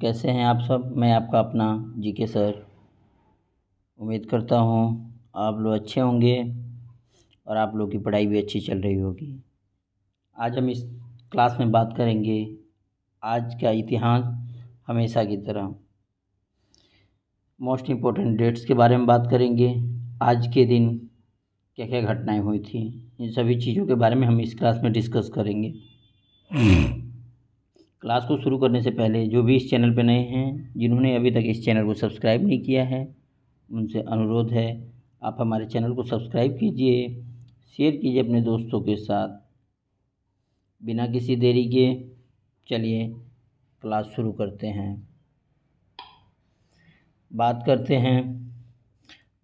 कैसे हैं आप सब। मैं आपका अपना जीके सर। उम्मीद करता हूँ आप लोग अच्छे होंगे और आप लोग की पढ़ाई भी अच्छी चल रही होगी। आज हम इस क्लास में बात करेंगे आज का इतिहास हमेशा की तरह मोस्ट इम्पोर्टेंट डेट्स के बारे में बात करेंगे। आज के दिन क्या क्या घटनाएं हुई थी, इन सभी चीज़ों के बारे में हम इस क्लास में डिस्कस करेंगे। क्लास को शुरू करने से पहले जो भी इस चैनल पर नए हैं, जिन्होंने अभी तक इस चैनल को सब्सक्राइब नहीं किया है, उनसे अनुरोध है आप हमारे चैनल को सब्सक्राइब कीजिए, शेयर कीजिए अपने दोस्तों के साथ। बिना किसी देरी के चलिए क्लास शुरू करते हैं। बात करते हैं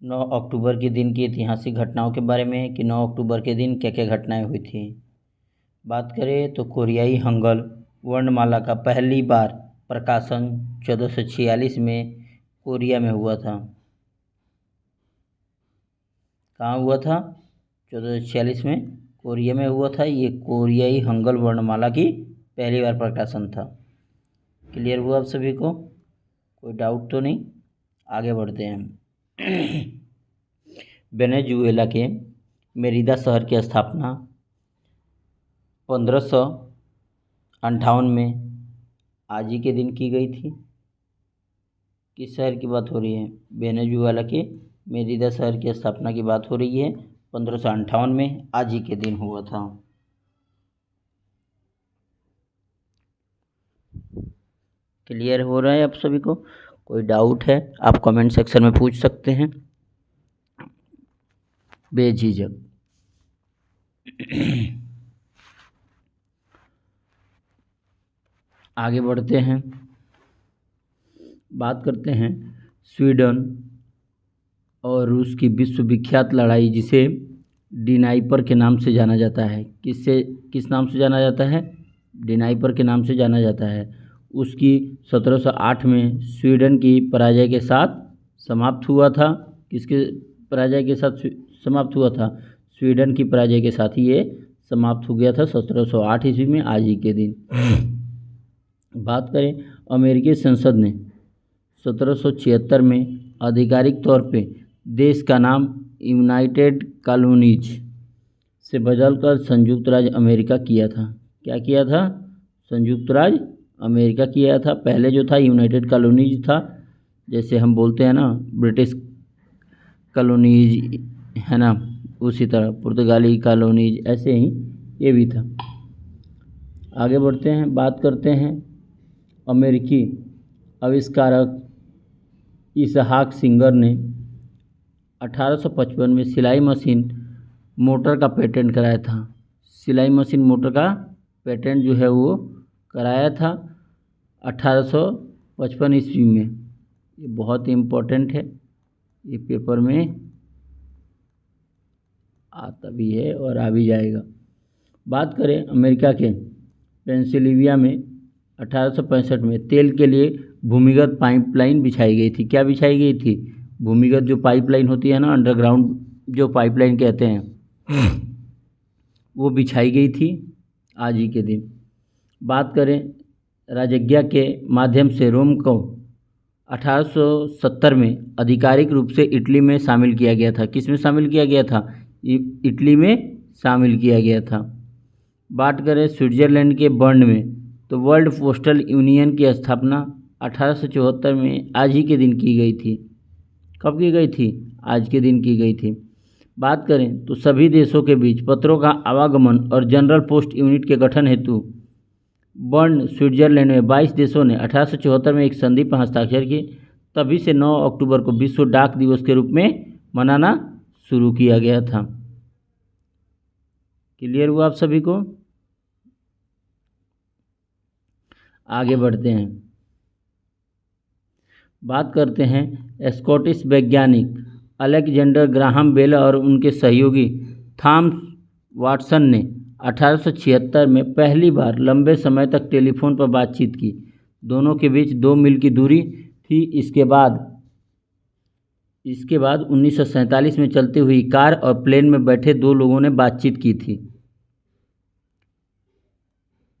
9 अक्टूबर के दिन की ऐतिहासिक घटनाओं के बारे में कि 9 अक्टूबर के दिन क्या क्या घटनाएं हुई थी। बात करें तो कोरियाई हंगल वर्णमाला का पहली बार प्रकाशन 1446 में कोरिया में हुआ था। कहाँ हुआ था? 1446 में कोरिया में हुआ था। ये कोरियाई हंगल वर्णमाला की पहली बार प्रकाशन था। क्लियर हुआ आप सभी को? कोई डाउट तो नहीं? आगे बढ़ते हैं। वेनेजुएला के मेरिदा शहर की स्थापना 1558 में आज ही के दिन की गई थी। किस शहर की बात हो रही है? वेनेजुएला के मेरिदा शहर की स्थापना की बात हो रही है। 1558 में आज ही के दिन हुआ था। क्लियर हो रहा है आप सभी को? कोई डाउट है आप कमेंट सेक्शन में पूछ सकते हैं बेझिझक। आगे बढ़ते हैं, बात करते हैं स्वीडन और रूस की विश्वविख्यात लड़ाई जिसे डिनाइपर के नाम से जाना जाता है। किस नाम से जाना जाता है? डिनाइपर के नाम से जाना जाता है। उसकी 1708 में स्वीडन की पराजय के साथ समाप्त हुआ था। किसके पराजय के साथ समाप्त हुआ था? स्वीडन की पराजय के साथ ही ये समाप्त हो गया था 1708 ईस्वी में आज ही के दिन। बात करें अमेरिकी संसद ने 1776 में आधिकारिक तौर पे देश का नाम यूनाइटेड कॉलोनीज से बदलकर संयुक्त राज्य अमेरिका किया था। क्या किया था? संयुक्त राज्य अमेरिका किया था। पहले जो था यूनाइटेड कॉलोनीज था, जैसे हम बोलते हैं ना ब्रिटिश कॉलोनीज है ना, उसी तरह पुर्तगाली कॉलोनीज, ऐसे ही ये भी था। आगे बढ़ते हैं, बात करते हैं अमेरिकी आविष्कारक इसहाक सिंगर ने 1855 में सिलाई मशीन मोटर का पेटेंट कराया था। सिलाई मशीन मोटर का पेटेंट जो है वो कराया था 1855 ईस्वी में। ये बहुत ही इम्पोर्टेंट है, ये पेपर में आता भी है और आ भी जाएगा। बात करें अमेरिका के पेंसिल्वेनिया में 1865 में तेल के लिए भूमिगत पाइपलाइन बिछाई गई थी। क्या बिछाई गई थी? भूमिगत जो पाइपलाइन होती है ना, अंडरग्राउंड जो पाइपलाइन कहते हैं, वो बिछाई गई थी आज ही के दिन। बात करें राजज्ञा के माध्यम से रोम को 1870 में आधिकारिक रूप से इटली में शामिल किया गया था। किस में शामिल किया गया था? इटली में शामिल किया गया था। बात करें स्विट्जरलैंड के बर्न में, तो वर्ल्ड पोस्टल यूनियन की स्थापना 1874 में आज ही के दिन की गई थी। कब की गई थी? आज के दिन की गई थी। बात करें तो सभी देशों के बीच पत्रों का आवागमन और जनरल पोस्ट यूनिट के गठन हेतु बर्न स्विट्जरलैंड में 22 देशों ने 1874 में एक संधि पर हस्ताक्षर किए। तभी से 9 अक्टूबर को विश्व डाक दिवस के रूप में मनाना शुरू किया गया था। क्लियर हुआ आप सभी को? आगे बढ़ते हैं, बात करते हैं स्कॉटिश वैज्ञानिक अलेक्जेंडर ग्राहम बेल और उनके सहयोगी थॉमस वाटसन ने 1876 में पहली बार लंबे समय तक टेलीफोन पर बातचीत की। दोनों के बीच 2 मील की दूरी थी। इसके बाद 1947 में चलती हुई कार और प्लेन में बैठे 2 लोगों ने बातचीत की थी।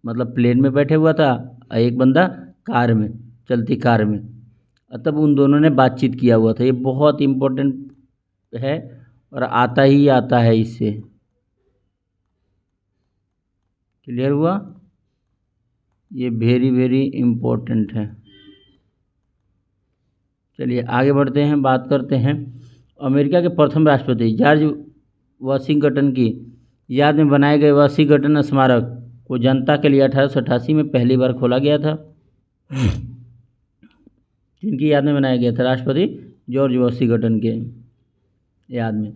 मतलब प्लेन में बैठे हुआ था, एक बंदा कार में। चलती कार में। तब उन दोनों ने बातचीत किया हुआ था। ये बहुत इम्पोर्टेंट है और आता ही आता है इससे। क्लियर हुआ? ये वेरी वेरी इम्पोर्टेंट है। चलिए आगे बढ़ते हैं, बात करते हैं अमेरिका के प्रथम राष्ट्रपति जॉर्ज वाशिंगटन की याद में बनाए गए वाशिंगटन स्मारक को जनता के लिए 1888 में पहली बार खोला गया था। किनकी याद में बनाया गया था? राष्ट्रपति जॉर्ज वाशिंगटन के याद में।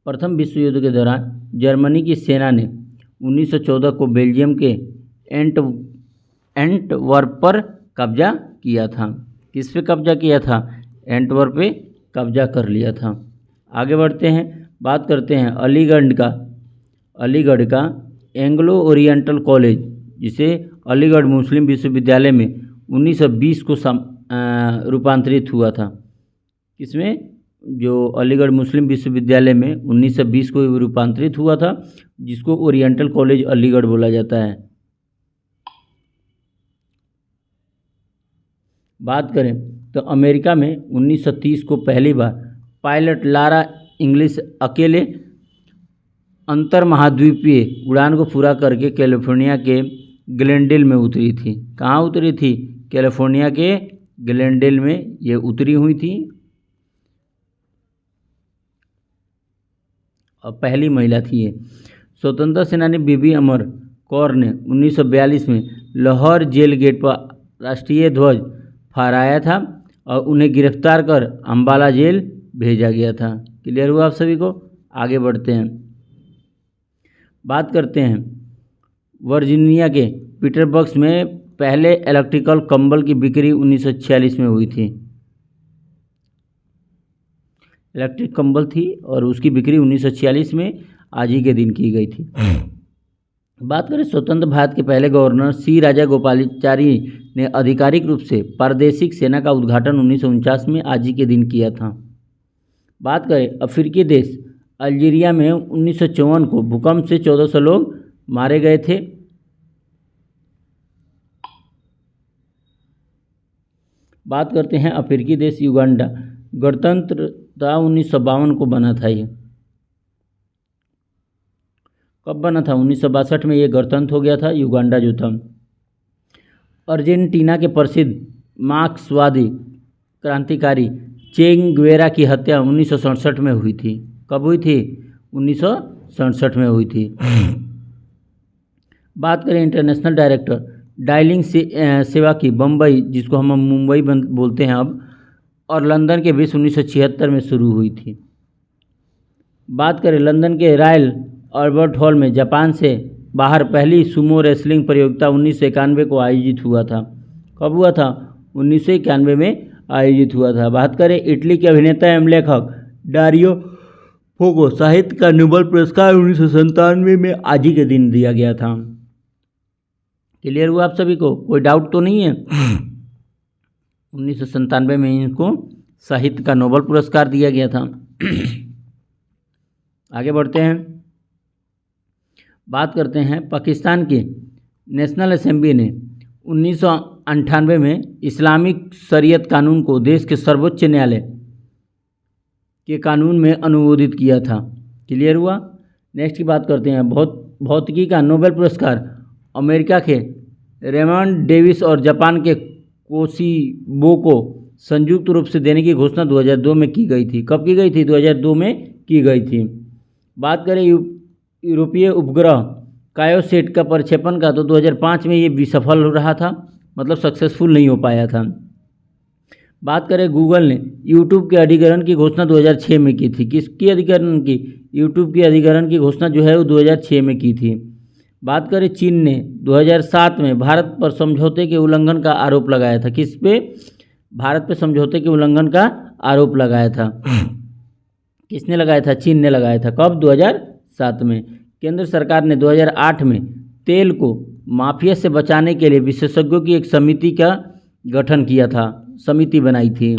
प्रथम विश्व युद्ध के दौरान जर्मनी की सेना ने 1914 को बेल्जियम के एंटवर्प पर कब्जा किया था। किस पे कब्जा किया था? एंटवर्प पे कब्जा कर लिया था। आगे बढ़ते हैं, बात करते हैं अलीगढ़ का एंग्लो ओरिएंटल कॉलेज, जिसे अलीगढ़ मुस्लिम विश्वविद्यालय में 1920 को रूपांतरित हुआ था। किसमें? जो अलीगढ़ मुस्लिम विश्वविद्यालय में 1920 को रूपांतरित हुआ था, जिसको ओरिएंटल कॉलेज अलीगढ़ बोला जाता है। बात करें तो अमेरिका में 1930 को पहली बार पायलट लारा इंग्लिश अकेले अंतर महाद्वीपीय उड़ान को पूरा करके कैलिफोर्निया के ग्लेनडेल में उतरी थी। कहाँ उतरी थी? कैलिफोर्निया के ग्लेनडेल में ये उतरी हुई थी और पहली महिला थी ये। स्वतंत्रता सेनानी बीबी अमर कौर ने 1942 में लाहौर जेल गेट पर राष्ट्रीय ध्वज फहराया था और उन्हें गिरफ्तार कर अम्बाला जेल भेजा गया था। क्लियर हुआ आप सभी को? आगे बढ़ते हैं, बात करते हैं वर्जीनिया के पीटरबर्ग में पहले इलेक्ट्रिकल कंबल की बिक्री 1946 में हुई थी। इलेक्ट्रिक कंबल थी और उसकी बिक्री 1946 में आज ही के दिन की गई थी। बात करें स्वतंत्र भारत के पहले गवर्नर सी राजा गोपालाचारी ने आधिकारिक रूप से प्रादेशिक सेना का उद्घाटन 1949 में आज ही के दिन किया था। बात करें अफ्रीकी देश अल्जीरिया में 1954 को भूकंप से 1400 लोग मारे गए थे। बात करते हैं अफ्रीकी देश युगांडा, गणतंत्रता 1952 को बना था। ये कब बना था? 1962 में ये गणतंत्र हो गया था युगांडा जो था। अर्जेंटीना के प्रसिद्ध मार्क्सवादी क्रांतिकारी चे गुवेरा की हत्या 1967 में हुई थी। कब हुई थी? 1967 में हुई थी। बात करें इंटरनेशनल डायरेक्टर डायलिंग सेवा की बम्बई, जिसको हम मुंबई बोलते हैं अब, और लंदन के बीच 1976 में शुरू हुई थी। बात करें लंदन के रॉयल अल्बर्ट हॉल में जापान से बाहर पहली सुमो रेसलिंग प्रतियोगिता 1991 को आयोजित हुआ था। कब हुआ था? 1991 में आयोजित हुआ था। बात करें इटली के अभिनेता एवं लेखक डारियो फोगो, साहित्य का नोबेल पुरस्कार 1997 में आज ही के दिन दिया गया था। क्लियर हुआ आप सभी को? कोई डाउट तो नहीं है? 1997 में इनको साहित्य का नोबेल पुरस्कार दिया गया था। आगे बढ़ते हैं, बात करते हैं पाकिस्तान की नेशनल असेंबली ने 1998 में इस्लामिक शरीयत कानून को देश के सर्वोच्च न्यायालय के कानून में अनुमोदित किया था। क्लियर हुआ? नेक्स्ट की बात करते हैं भौतिकी का नोबेल पुरस्कार अमेरिका के रेमंड डेविस और जापान के कोशिबो को संयुक्त रूप से देने की घोषणा 2002 में की गई थी। कब की गई थी? 2002 में की गई थी। बात करें यूरोपीय उपग्रह कायोसेट का प्रक्षेपण का, तो 2005 में ये विसफल रहा था, मतलब सक्सेसफुल नहीं हो पाया था। बात करें गूगल ने यूट्यूब के अधिग्रहण की घोषणा 2006 में की थी। किसकी अधिग्रहण की? यूट्यूब की अधिग्रहण की घोषणा जो है वो 2006 में की थी। बात करें चीन ने 2007 में भारत पर समझौते के उल्लंघन का आरोप लगाया था। किस पे? भारत पे समझौते के उल्लंघन का आरोप लगाया था। किसने लगाया था? चीन ने लगाया था। कब? 2007 में। केंद्र सरकार ने 2008 में तेल को माफिया से बचाने के लिए विशेषज्ञों की एक समिति का गठन किया था, समिति बनाई थी।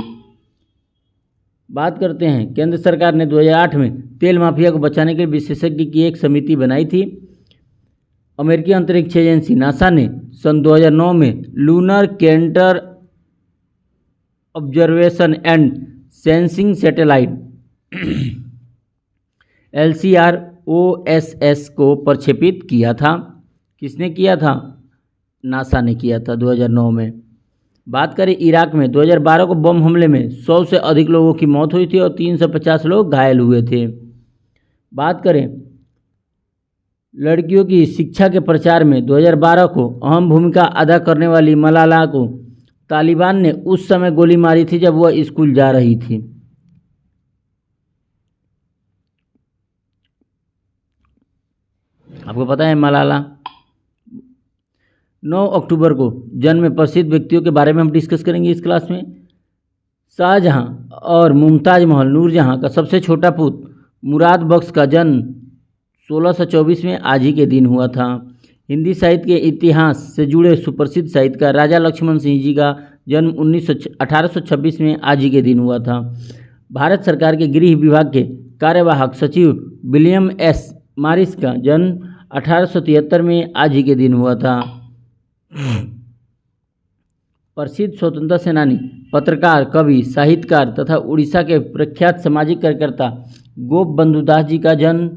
बात करते हैं केंद्र सरकार ने 2008 में तेल माफिया को बचाने के लिए विशेषज्ञ की एक समिति बनाई थी अमेरिकी अंतरिक्ष एजेंसी नासा ने सन 2009 में lunar calendar observation and sensing satellite LCROSS को प्रक्षेपित किया था। किसने किया था? नासा ने किया था 2009 में। बात करें इराक में 2012 को बम हमले में 100 से अधिक लोगों की मौत हुई थी और 350 लोग घायल हुए थे। बात करें लड़कियों की शिक्षा के प्रचार में 2012 को अहम भूमिका अदा करने वाली मलाला को तालिबान ने उस समय गोली मारी थी जब वह स्कूल जा रही थी। आपको पता है मलाला? 9 अक्टूबर को जन्मे प्रसिद्ध व्यक्तियों के बारे में हम डिस्कस करेंगे इस क्लास में। शाहजहां और मुमताज महल नूरजहां का सबसे छोटा पुत्र मुराद बख्श का जन्म 1624 में आज ही के दिन हुआ था। हिंदी साहित्य के इतिहास से जुड़े सुप्रसिद्ध साहित्यकार राजा लक्ष्मण सिंह जी का जन्म 1826 में आज ही के दिन हुआ था। भारत सरकार के गृह विभाग के कार्यवाहक सचिव विलियम एस मॉरिस का जन्म 1873 में आज ही के दिन हुआ था। प्रसिद्ध स्वतंत्रता सेनानी, पत्रकार, कवि, साहित्यकार तथा उड़ीसा के प्रख्यात सामाजिक कार्यकर्ता गोप बंधु दास जी का जन्म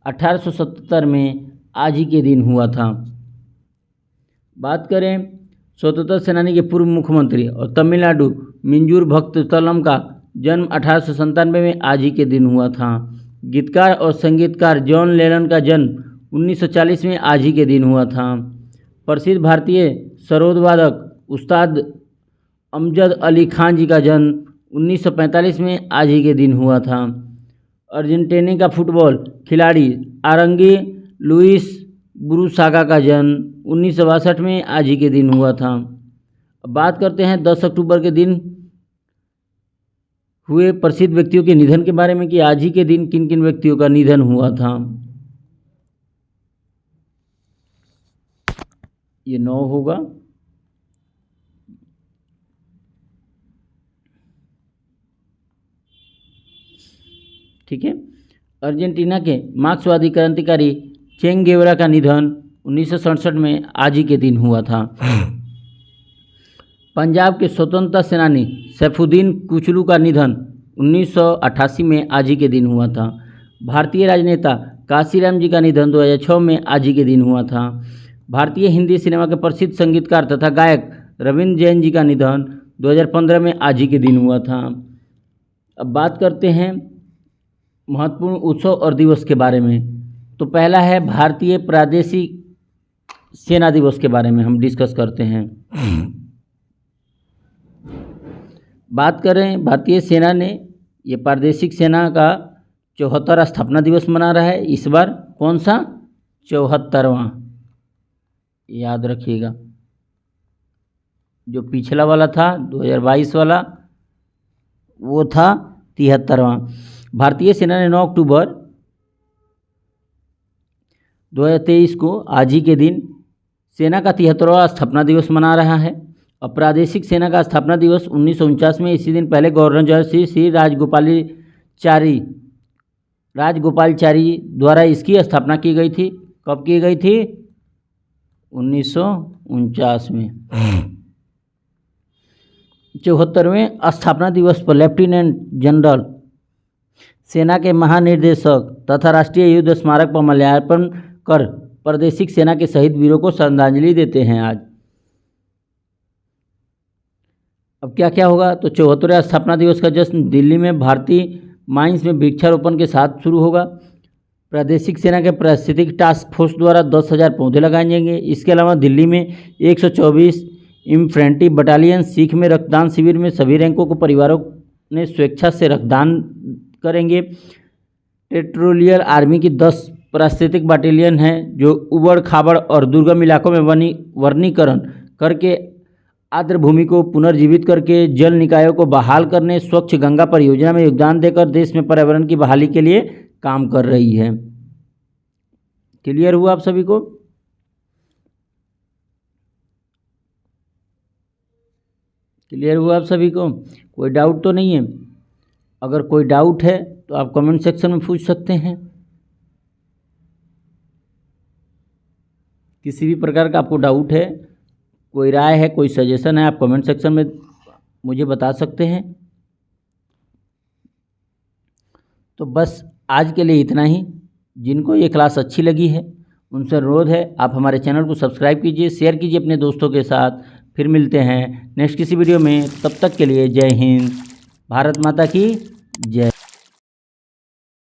1877 में आज ही के दिन हुआ था। बात करें स्वतंत्रता सेनानी के पूर्व मुख्यमंत्री और तमिलनाडु मिंजूर भक्तस्थलम का जन्म 1897 में आज ही के दिन हुआ था। गीतकार और संगीतकार जॉन लेनन का जन्म 1940 में आज ही के दिन हुआ था। प्रसिद्ध भारतीय सरोद वादक उस्ताद अमजद अली खान जी का जन्म 1945 में आज ही के दिन हुआ था। अर्जेंटीना का फुटबॉल खिलाड़ी आरंगी लुइस बुरुसागा का जन्म 1962 में आज ही के दिन हुआ था। अब बात करते हैं 10 अक्टूबर के दिन हुए प्रसिद्ध व्यक्तियों के निधन के बारे में कि आज ही के दिन किन किन व्यक्तियों का निधन हुआ था। ये 9 होगा। ठीक है। अर्जेंटीना के मार्क्सवादी क्रांतिकारी चे गेवेरा का निधन 1967 में आज ही के दिन हुआ था। पंजाब के स्वतंत्रता सेनानी सैफुद्दीन कुचलू का निधन 1988 में आज ही के दिन हुआ था। भारतीय राजनेता काशीराम जी का निधन 2006 में आज ही के दिन हुआ था। भारतीय हिंदी सिनेमा के प्रसिद्ध संगीतकार तथा गायक रविंद्र जैन जी का निधन 2015 में आज ही के दिन हुआ था। अब बात करते हैं महत्वपूर्ण उत्सव और दिवस के बारे में। तो पहला है भारतीय प्रादेशिक सेना दिवस के बारे में हम डिस्कस करते हैं। बात करें भारतीय सेना ने ये प्रादेशिक सेना का 74वां स्थापना दिवस मना रहा है इस बार। कौन सा? 74वां, याद रखिएगा। जो पिछला वाला था 2022 वाला वो था 73वां। भारतीय सेना ने 9 अक्टूबर 2023 को आज ही के दिन सेना का 73वां स्थापना दिवस मना रहा है। और प्रादेशिक सेना का स्थापना दिवस 1949 में इसी दिन पहले गवर्नर जनरल श्री राजगोपालचारी द्वारा इसकी स्थापना की गई थी। कब की गई थी? 1949 में। 74वें स्थापना दिवस पर लेफ्टिनेंट जनरल सेना के महानिर्देशक तथा राष्ट्रीय युद्ध स्मारक पर माल्यार्पण कर प्रादेशिक सेना के शहीद वीरों को श्रद्धांजलि देते हैं आज। अब क्या क्या होगा? तो 74वें स्थापना दिवस का जश्न दिल्ली में भारतीय माइंस में वृक्षारोपण के साथ शुरू होगा। प्रादेशिक सेना के पारिस्थितिक टास्क फोर्स द्वारा 10,000 पौधे लगाए जाएंगे। इसके अलावा दिल्ली में 124 इन्फेंट्री बटालियन सीख में रक्तदान शिविर में सभी रैंकों को परिवारों ने स्वेच्छा से रक्तदान करेंगे। टेरिटोरियल आर्मी की 10 पारिस्थितिक बटालियन हैं जो उबड़ खाबड़ और दुर्गम इलाकों में वनीकरण करके आर्द्र भूमि को पुनर्जीवित करके जल निकायों को बहाल करने, स्वच्छ गंगा परियोजना में योगदान देकर देश में पर्यावरण की बहाली के लिए काम कर रही है। क्लियर हुआ आप सभी को? क्लियर हुआ आप सभी को? कोई डाउट तो नहीं है? अगर कोई डाउट है तो आप कमेंट सेक्शन में पूछ सकते हैं। किसी भी प्रकार का आपको डाउट है, कोई राय है, कोई सजेशन है, आप कमेंट सेक्शन में मुझे बता सकते हैं। तो बस आज के लिए इतना ही। जिनको ये क्लास अच्छी लगी है उनसे अनुरोध है आप हमारे चैनल को सब्सक्राइब कीजिए, शेयर कीजिए अपने दोस्तों के साथ। फिर मिलते हैं नेक्स्ट किसी वीडियो में, तब तक के लिए जय हिंद, भारत माता की जय।